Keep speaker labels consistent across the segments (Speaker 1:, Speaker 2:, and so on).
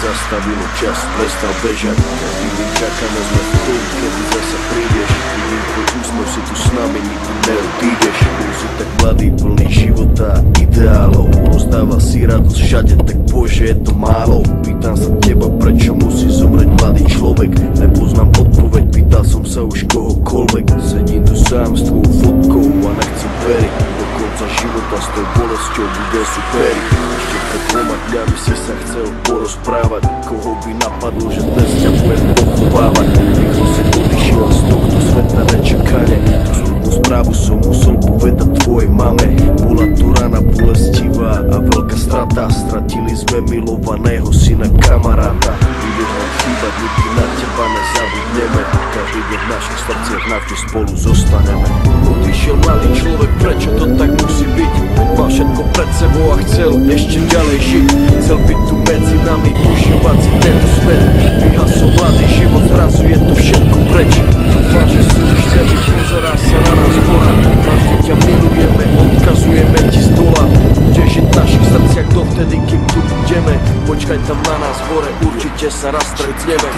Speaker 1: zastavilo čas, prestal bežať. Každý deň čakáme sme v tom, kedy zasa prídeš. Vidím tvoj úsmev, si tu s nami, nikdy neodídeš. Si tak mladý, plný života, ideálov. Rozdáva si radosť všade, tak bože, je to málo. Pýtam sa teba, prečo musí zomrieť mladý človek. Nepoznám odpoveď, pýtal som sa už kohokoľvek. Sedím tu sám s tvojou fotkou a nechcem veriť. Do konca života s tou bolesťou bude superiť. Ešte pred 2 dňami si sa chcel porozprávať. Koho by napadlo, že dnes ťa budem pochovávať. Rýchlo si odišiel z tohto sveta nečakane. Tú smutnú správu som musel povedať tvojej mame. Bola to rana bolestivá a veľká strata. Stratili sme milovaného syna, kamaráta. Budeš nám chýbať, nikdy na teba nezabudneme. Každý deň v našich srdciach navždy spolu zostaneme. Odišiel mladý človek, prečo to tak musí byť? Mal všetko pred sebou a chcel ešte ďalej žiť. Chcel byť tu medzi nami, užívať si tento svet. Vyhasol mladý život, zrazu je to všetko preč. Dúfam, že si už nebyť, pozerá sa na nás hora. Navždy ťa milujeme, odkazujeme ti z dola. Budeš žiť v našich srdciach dovtedy, kým tu budeme. Počkaj tam na nás hore, určite sa raz stretneme.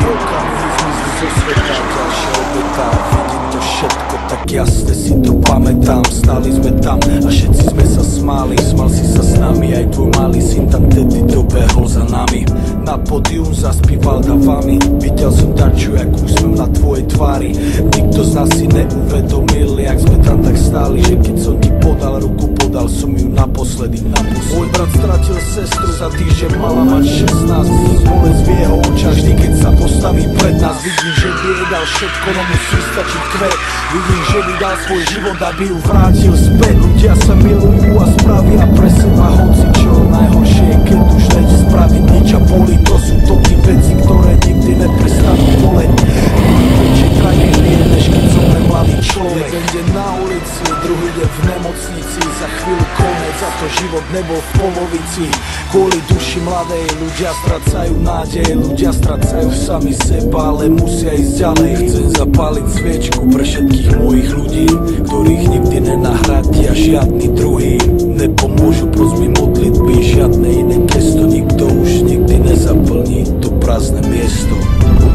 Speaker 2: Zo sveta ďalšia obeta. Vidím to všetko tak jasne, si to pamätám. Stáli sme tam a všetci sme sa smáli. Smal si sa s nami, aj tvoj malý syn tam tedy dobehol za nami. Na pódium zaspíval davami. Videl som darču, jak úsmev na tvojej tvári. Nikto z nás si neuvedomil, jak sme tam tak stáli. Že keď som ti podal ruku, podal som ju naposledy. Môj brat stratil sestru, za týždeň mala mať 16. Vidím bolesť v jeho očách, vždy keď sa postaví pred nás. Vidím, že by jej dal všetko, no musí stačiť kvet. Vidím, že by dal svoj život, aby ju vrátil späť. Ľudia sa milujú a spravia pre seba hocičo. Najhoršie je, keď už nejde spraviť nič a bolí. To sú toky veci, ktoré nikdy neprestanú boleť. Čekaj, než keď zomre mladý človek. Jeden deň na ulici, druhý deň v nemocnici. Za chvíľu konec, a to život nebol v polovici. Kvôli duši mladej ľudia strácajú nádej. Ľudia strácajú sami seba, ale musia ísť ďalej. Chcem zapáliť sviečku pre všetkých mojich ľudí, ktorých nikdy nenahradia žiadny druhý. Nepomôžu prosby modlitby, žiadne iné gesto. Nikto už nikdy nezaplní to prázdne miesto.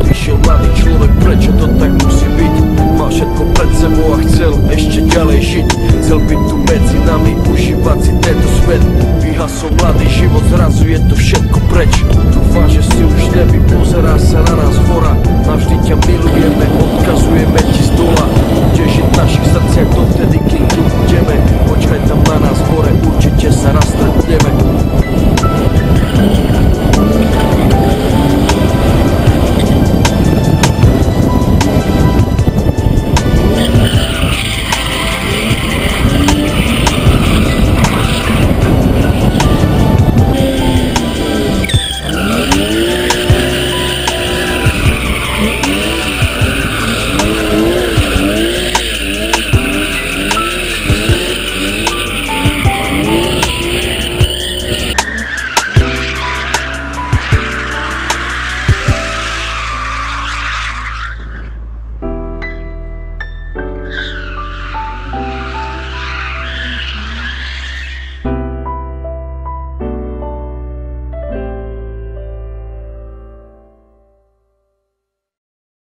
Speaker 1: Odišiel mladý človek, prečo to tak musí byť? Mal všetko pred sebou a chcel ešte ďalej žiť. Chcel byť tu medzi nami, užívať si tento svet. Vyhasol mladý život, zrazu je to všetko preč. Dúfam, že si už nebi, pozerá sa na nás hora. Navždy ťa milujeme, odkazujeme ti z dola. Budeš žiť v našich srdciach dovtedy, kým tu budeme. Počkaj tam na nás hore, určite sa raz stretneme.